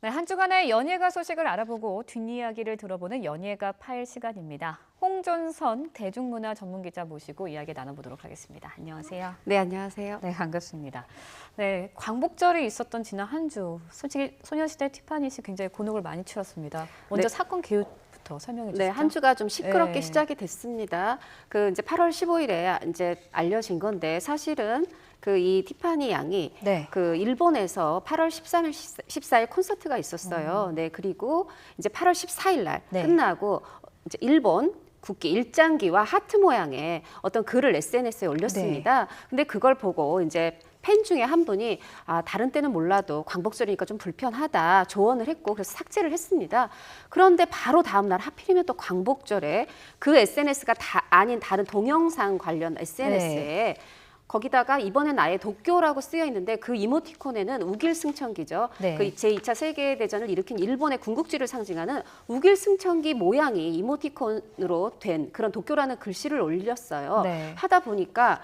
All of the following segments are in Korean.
네, 한 주간의 연예가 소식을 알아보고 뒷이야기를 들어보는 연예가 파일 시간입니다. 홍존선 대중문화 전문기자 모시고 이야기 나눠보도록 하겠습니다. 안녕하세요. 네, 안녕하세요. 네, 반갑습니다. 네, 광복절이 있었던 지난 한 주, 솔직히 소녀시대 티파니 씨 굉장히 곤혹을 많이 치렀습니다. 먼저 네. 사건 개요부터 설명해 주시죠. 네, 한 주가 좀 시끄럽게 네. 시작이 됐습니다. 이제 8월 15일에 이제 알려진 건데 사실은 이 티파니 양이 네. 일본에서 8월 13일, 14일 콘서트가 있었어요. 네, 그리고 이제 8월 14일 날 네. 끝나고 이제 일본 국기 일장기와 하트 모양의 어떤 글을 SNS에 올렸습니다. 근데 그걸 보고 이제 팬 중에 한 분이 다른 때는 몰라도 광복절이니까 좀 불편하다 조언을 했고 그래서 삭제를 했습니다. 그런데 바로 다음 날 하필이면 또 광복절에 그 SNS가 아닌 다른 동영상 관련 SNS에 거기다가 이번엔 아예 도쿄라고 쓰여 있는데 그 이모티콘에는 우길승천기죠. 네. 그 제2차 세계대전을 일으킨 일본의 군국주의를 상징하는 우길승천기 모양이 이모티콘으로 된 그런 도쿄라는 글씨를 올렸어요. 네. 하다 보니까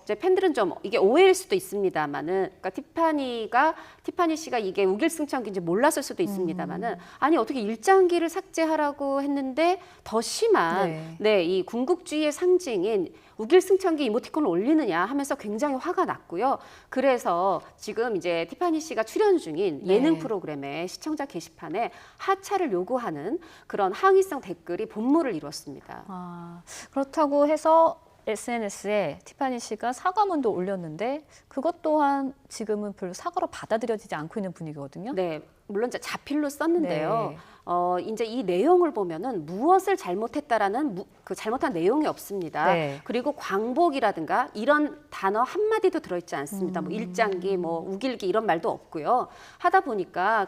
이제 팬들은 좀 이게 오해일 수도 있습니다만은, 그러니까 티파니 씨가 이게 우길승천기인지 몰랐을 수도 있습니다만은, 아니 어떻게 일장기를 삭제하라고 했는데 더 심한 이 군국주의의 상징인 우길승천기 이모티콘을 올리느냐 하면서 굉장히 화가 났고요. 그래서 지금 이제 티파니 씨가 출연 중인 예능 프로그램의 시청자 게시판에 하차를 요구하는 그런 항의성 댓글이 본물을 이뤘습니다. 그렇다고 해서 SNS에 티파니 씨가 사과문도 올렸는데 그것 또한 지금은 별로 사과로 받아들여지지 않고 있는 분위기거든요. 네, 물론 이제 자필로 썼는데요. 네. 이제 이 내용을 보면은 무엇을 잘못했다라는 그 잘못한 내용이 없습니다. 네. 그리고 광복이라든가 이런 단어 한마디도 들어있지 않습니다. 뭐 일장기, 뭐 우길기 이런 말도 없고요. 하다 보니까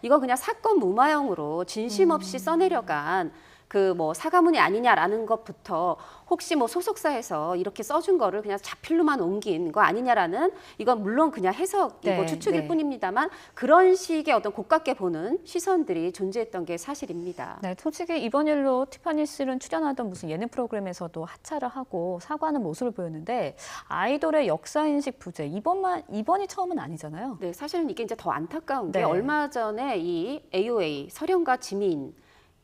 이거 그냥 사건 무마용으로 진심 없이 써내려간 뭐 사과문이 아니냐라는 것부터 혹시 뭐 소속사에서 이렇게 써준 거를 그냥 자필로만 옮긴 거 아니냐라는, 이건 물론 그냥 해석이고 추측일 뿐입니다만 그런 식의 어떤 고깝게 보는 시선들이 존재했던 게 사실입니다. 네, 솔직히 이번 일로 티파니 씨는 출연하던 무슨 예능 프로그램에서도 하차를 하고 사과하는 모습을 보였는데 아이돌의 역사인식 부재 이번이 처음은 아니잖아요. 네, 사실은 이게 이제 더 안타까운 게 얼마 전에 이 AOA 설영가 지민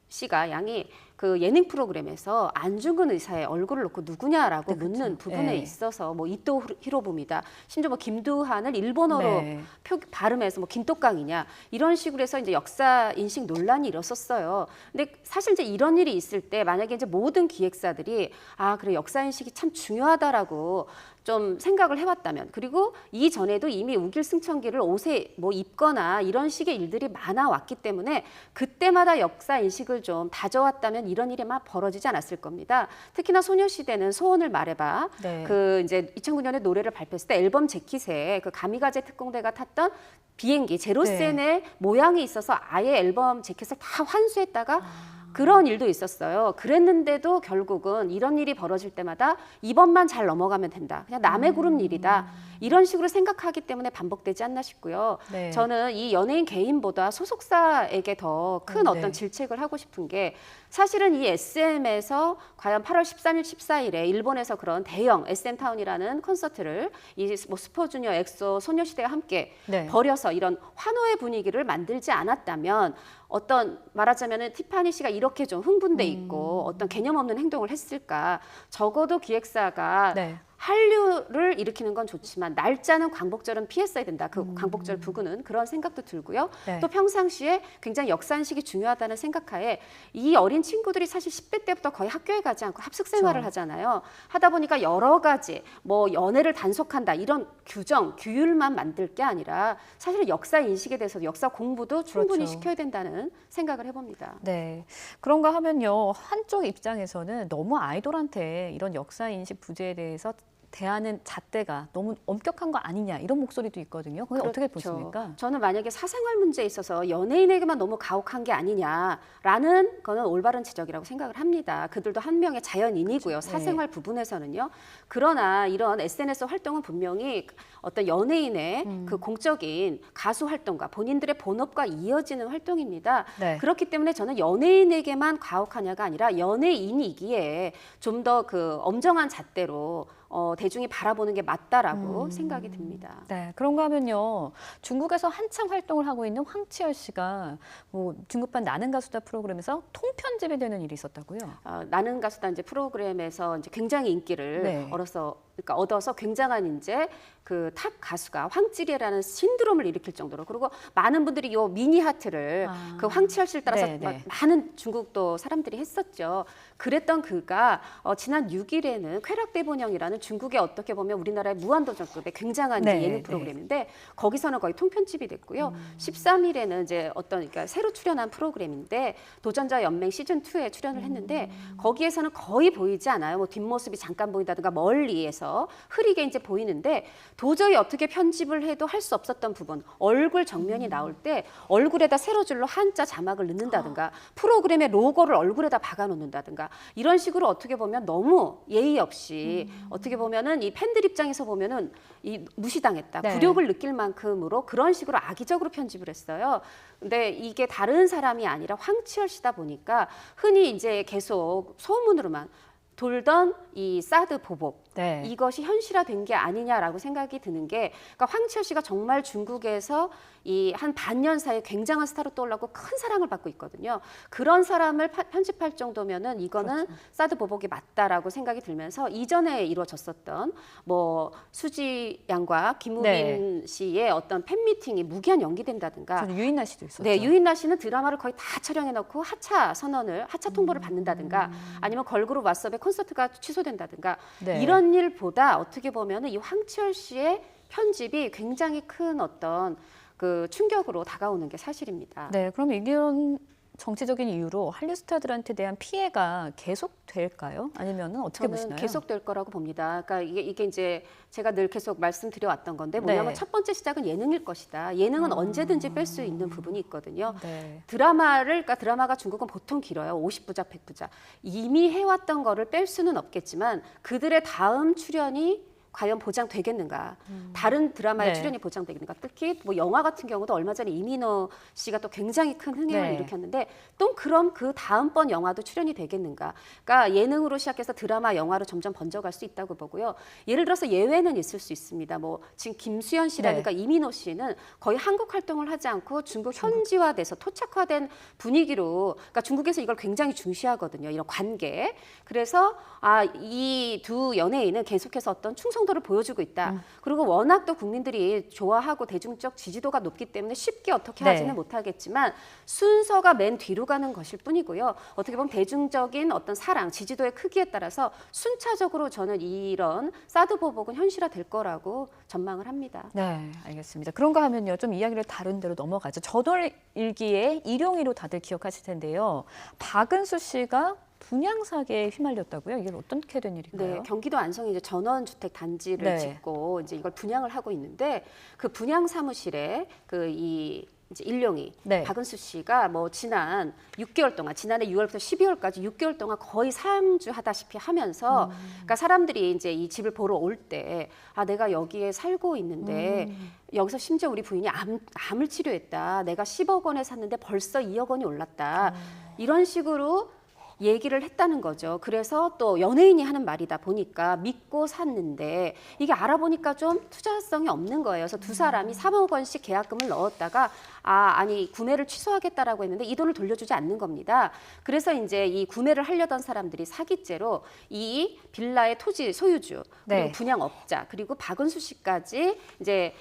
씨가 양이 그 예능 프로그램에서 안중근 의사의 얼굴을 놓고 누구냐라고 묻는 부분에 있어서 뭐 이토 히로부미다, 심지어 뭐 김두한을 일본어로 발음해서 뭐 김똑강이냐 이런 식으로 해서 이제 역사 인식 논란이 일었었어요. 근데 사실 이제 이런 일이 있을 때 만약에 이제 모든 기획사들이 그래 역사 인식이 참 중요하다라고 좀 생각을 해왔다면, 그리고 이전에도 이미 우길승천기를 옷에 뭐 입거나 이런 식의 일들이 많아왔기 때문에 그때마다 역사 인식을 좀 다져왔다면 이런 일이 막 벌어지지 않았을 겁니다. 특히나 소녀시대는 소원을 말해봐. 이제 2009년에 노래를 발표했을 때 앨범 재킷에 그 가미가제 특공대가 탔던 비행기 제로센의 모양이 있어서 아예 앨범 재킷을 다 환수했다가 그런 일도 있었어요. 그랬는데도 결국은 이런 일이 벌어질 때마다 이번만 잘 넘어가면 된다. 그냥 남의 그룹 일이다. 이런 식으로 생각하기 때문에 반복되지 않나 싶고요. 저는 이 연예인 개인보다 소속사에게 더 큰 어떤 질책을 하고 싶은 게, 사실은 이 SM에서 과연 8월 13일, 14일에 일본에서 그런 대형 SM타운이라는 콘서트를 이 뭐 슈퍼주니어, 엑소, 소녀시대와 함께 벌여서 이런 환호의 분위기를 만들지 않았다면 어떤 말하자면은 티파니 씨가 이렇게 좀 흥분돼 있고 어떤 개념 없는 행동을 했을까? 적어도 기획사가 한류를 일으키는 건 좋지만 날짜는 광복절은 피했어야 된다. 그 광복절 부근은 그런 생각도 들고요. 또 평상시에 굉장히 역사인식이 중요하다는 생각하에 이 어린 친구들이 사실 10대 때부터 거의 학교에 가지 않고 합숙 생활을 하잖아요. 하다 보니까 여러 가지 뭐 연애를 단속한다 이런 규정, 규율만 만들 게 아니라 사실 역사 인식에 대해서 역사 공부도 충분히 시켜야 된다는 생각을 해봅니다. 네, 그런가 하면요. 한쪽 입장에서는 너무 아이돌한테 이런 역사 인식 부재에 대해서 대하는 잣대가 너무 엄격한 거 아니냐 이런 목소리도 있거든요. 그게 어떻게 보십니까? 저는 만약에 사생활 문제에 있어서 연예인에게만 너무 가혹한 게 아니냐라는 거는 올바른 지적이라고 생각을 합니다. 그들도 한 명의 자연인이고요. 사생활 부분에서는요. 그러나 이런 SNS 활동은 분명히 어떤 연예인의 그 공적인 가수 활동과 본인들의 본업과 이어지는 활동입니다. 그렇기 때문에 저는 연예인에게만 가혹하냐가 아니라 연예인이기에 좀 더 그 엄정한 잣대로 대중이 바라보는 게 맞다라고 생각이 듭니다. 네, 그런가 하면요. 중국에서 한참 활동을 하고 있는 황치열 씨가 뭐 중국판 나는 가수다 프로그램에서 통편집이 되는 일이 있었다고요? 나는 가수다 이제 프로그램에서 이제 굉장히 인기를 네. 얻어서 굉장한 이제 그 탑 가수가 황찌리라는 신드롬을 일으킬 정도로, 그리고 많은 분들이 요 미니 하트를 그 황치열 씨를 따라서 네, 네. 많은 중국도 사람들이 했었죠. 그랬던 그가 지난 6일에는 쾌락대본영이라는 중국의 어떻게 보면 우리나라의 무한도전급의 굉장한 이제 네, 예능 네. 프로그램인데 거기서는 거의 통편집이 됐고요. 13일에는 이제 그러니까 새로 출연한 프로그램인데 도전자 연맹 시즌 2에 출연을 했는데 거기에서는 거의 보이지 않아요. 뭐 뒷모습이 잠깐 보인다든가 멀리에서 흐리게 이제 보이는데 도저히 어떻게 편집을 해도 할 수 없었던 부분, 얼굴 정면이 나올 때 얼굴에다 세로줄로 한자 자막을 넣는다든가 프로그램의 로고를 얼굴에다 박아 놓는다든가 이런 식으로 어떻게 보면 너무 예의 없이 어떻게 보면은 이 팬들 입장에서 보면은 이 무시당했다, 네. 굴욕을 느낄 만큼으로 그런 식으로 악의적으로 편집을 했어요. 근데 이게 다른 사람이 아니라 황치열 씨다 보니까 흔히 이제 계속 소문으로만 돌던 이 사드 보복, 네. 이것이 현실화된 게 아니냐라고 생각이 드는 게, 그러니까 황치열 씨가 정말 중국에서 이 한 반년 사이에 굉장한 스타로 떠올랐고 큰 사랑을 받고 있거든요. 그런 사람을 편집할 정도면은 이거는 그렇죠. 사드 보복이 맞다라고 생각이 들면서 이전에 이루어졌었던 뭐 수지 양과 김우빈 씨의 어떤 팬미팅이 무기한 연기된다든가, 저는 유인나 씨도 있었죠. 네, 유인나 씨는 드라마를 거의 다 촬영해놓고 하차 통보를 받는다든가, 아니면 걸그룹 왓썹의 콘서트가 취소된다든가, 네. 이런 일보다 어떻게 보면은 이 황치열 씨의 편집이 굉장히 큰 어떤 그 충격으로 다가오는 게 사실입니다. 네, 그럼 이런 정치적인 이유로 한류 스타들한테 대한 피해가 계속될까요? 아니면은 어떻게 저는 보시나요? 계속될 거라고 봅니다. 그러니까 이게 이제 제가 늘 계속 말씀드려 왔던 건데 뭐냐면 네. 첫 번째 시작은 예능일 것이다. 예능은 언제든지 뺄 수 있는 부분이 있거든요. 네. 그러니까 드라마가 중국은 보통 길어요. 50부작, 100부작. 이미 해왔던 거를 뺄 수는 없겠지만 그들의 다음 출연이 과연 보장되겠는가? 다른 드라마의 네. 출연이 보장되겠는가? 특히 뭐 영화 같은 경우도 얼마 전에 이민호 씨가 또 굉장히 큰 흥행을 네. 일으켰는데 또 그럼 그 다음번 영화도 출연이 되겠는가? 그러니까 예능으로 시작해서 드라마, 영화로 점점 번져갈 수 있다고 보고요. 예를 들어서 예외는 있을 수 있습니다. 뭐 지금 김수현 씨라든가 이민호 씨는 거의 한국 활동을 하지 않고 중국 현지화돼서 토착화된 분위기로, 그러니까 중국에서 이걸 굉장히 중시하거든요. 이런 관계. 그래서 이 두 연예인은 계속해서 어떤 충성도를 보여주고 있다. 그리고 워낙 또 국민들이 좋아하고 대중적 지지도가 높기 때문에 쉽게 어떻게 네. 하지는 못하겠지만 순서가 맨 뒤로 가는 것일 뿐이고요. 어떻게 보면 대중적인 어떤 사랑, 지지도의 크기에 따라서 순차적으로 저는 이런 사드 보복은 현실화될 거라고 전망을 합니다. 네, 알겠습니다. 그런가 하면요, 좀 이야기를 다른 데로 넘어가죠. 저돌일기의 일용이로 다들 기억하실 텐데요. 박은수 씨가 분양 사기에 휘말렸다고요? 이게 어떻게 된 일인가요? 네, 경기도 안성에 이제 전원주택 단지를 네. 짓고 이제 이걸 분양을 하고 있는데 그 분양 사무실에 이제 일용이 네. 박은수 씨가 뭐 지난 6개월 동안, 지난해 6월부터 12월까지 6개월 동안 거의 상주하다시피 하면서 그러니까 사람들이 이제 이 집을 보러 올 때 내가 여기에 살고 있는데 여기서 심지어 우리 부인이 암을 치료했다. 내가 10억 원에 샀는데 벌써 2억 원이 올랐다. 이런 식으로 얘기를 했다는 거죠. 그래서 또 연예인이 하는 말이다 보니까 믿고 샀는데 이게 알아보니까 좀 투자성이 없는 거예요. 그래서 두 사람이 3억 원씩 계약금을 넣었다가 아니 구매를 취소하겠다라고 했는데 이 돈을 돌려주지 않는 겁니다. 그래서 이제 이 구매를 하려던 사람들이 사기죄로 이 빌라의 토지 소유주, 그리고 네. 분양업자, 그리고 박은수 씨까지 이제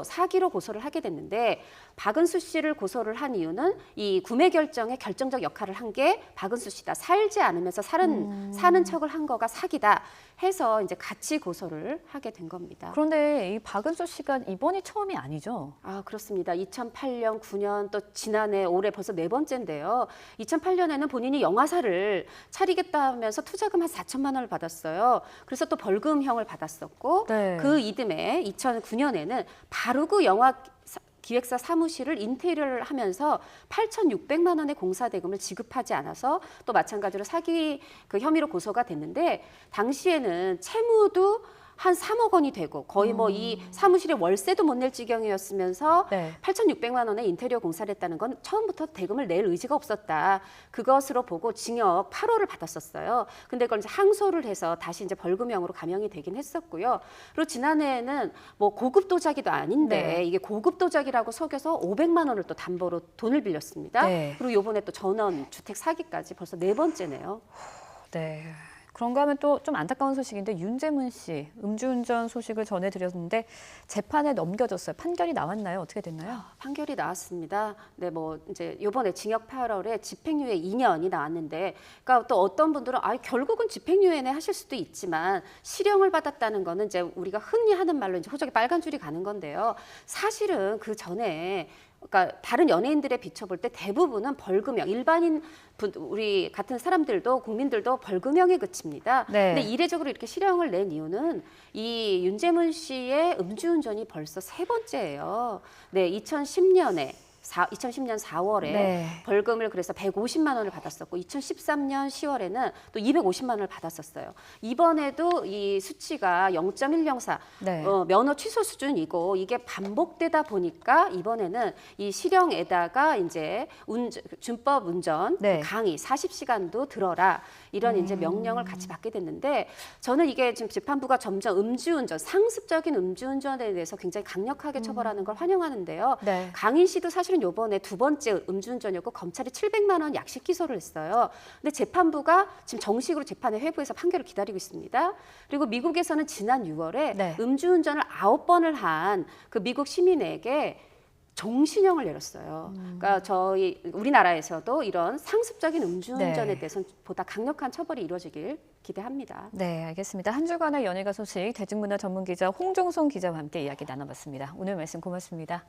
사기로 고소를 하게 됐는데, 박은수 씨를 고소를 한 이유는 이 구매 결정에 결정적 역할을 한 게 박은수 씨다. 살지 않으면서 사는 척을 한 거가 사기다 해서 이제 같이 고소를 하게 된 겁니다. 그런데 이 박은수 씨가 이번이 처음이 아니죠? 그렇습니다. 2008년, 9년, 또 지난해, 올해 벌써 4번째인데요. 2008년에는 본인이 영화사를 차리겠다 하면서 투자금 한 4천만 원을 받았어요. 그래서 또 벌금형을 받았었고, 네. 그 이듬해 2009년에는 바로 영화 기획사 사무실을 인테리어를 하면서 8,600만 원의 공사 대금을 지급하지 않아서 또 마찬가지로 사기 그 혐의로 고소가 됐는데, 당시에는 채무도 한 3억 원이 되고 거의 뭐 이 사무실의 월세도 못 낼 지경이었으면서 네. 8,600만 원의 인테리어 공사를 했다는 건 처음부터 대금을 낼 의지가 없었다. 그것으로 보고 징역 8호를 받았었어요. 근데 그걸 이제 항소를 해서 다시 이제 벌금형으로 감형이 되긴 했었고요. 그리고 지난해에는 뭐 고급 도자기도 아닌데 네. 이게 고급 도자기라고 속여서 500만 원을 또 담보로 돈을 빌렸습니다. 네. 그리고 요번에 또 전원 주택 사기까지 벌써 4번째네요. 네. 그런가 하면 또 좀 안타까운 소식인데 윤재문 씨 음주운전 소식을 전해드렸는데 재판에 넘겨졌어요. 판결이 나왔나요? 어떻게 됐나요? 판결이 나왔습니다. 네, 뭐 이제 요번에 징역 8월에 집행유예 2년이 나왔는데, 그러니까 또 어떤 분들은 결국은 집행유예네 하실 수도 있지만 실형을 받았다는 거는 이제 우리가 흔히 하는 말로 이제 호적에 빨간 줄이 가는 건데요. 사실은 그 전에 그러니까 다른 연예인들에 비춰볼 때 대부분은 벌금형, 일반인 우리 같은 사람들도 국민들도 벌금형에 그칩니다. 네. 근데 이례적으로 이렇게 실형을 낸 이유는 이 윤재문 씨의 음주운전이 벌써 3번째예요. 네, 2010년 4월에 네. 벌금을 그래서 150만 원을 받았었고 2013년 10월에는 또 250만 원을 받았었어요. 이번에도 이 수치가 0.104 네. 면허 취소 수준이고 이게 반복되다 보니까 이번에는 이 실형에다가 이제 준법 운전 네. 강의 40시간도 들어라 이런 이제 명령을 같이 받게 됐는데 저는 이게 지금 재판부가 점점 음주운전 상습적인 음주운전에 대해서 굉장히 강력하게 처벌하는 걸 환영하는데요. 네. 강인 씨도 사실은 요번에 2번째 음주운전이었고 검찰이 700만 원 약식 기소를 했어요. 근데 재판부가 지금 정식으로 재판에 회부해서 판결을 기다리고 있습니다. 그리고 미국에서는 지난 6월에 네. 음주운전을 9번을 한 그 미국 시민에게 종신형을 내렸어요. 그러니까 저희 우리나라에서도 이런 상습적인 음주운전에 네. 대해서는 보다 강력한 처벌이 이루어지길 기대합니다. 네, 알겠습니다. 한 주간의 연예가 소식 대중문화 전문 기자 홍정성 기자와 함께 이야기 나눠봤습니다. 오늘 말씀 고맙습니다.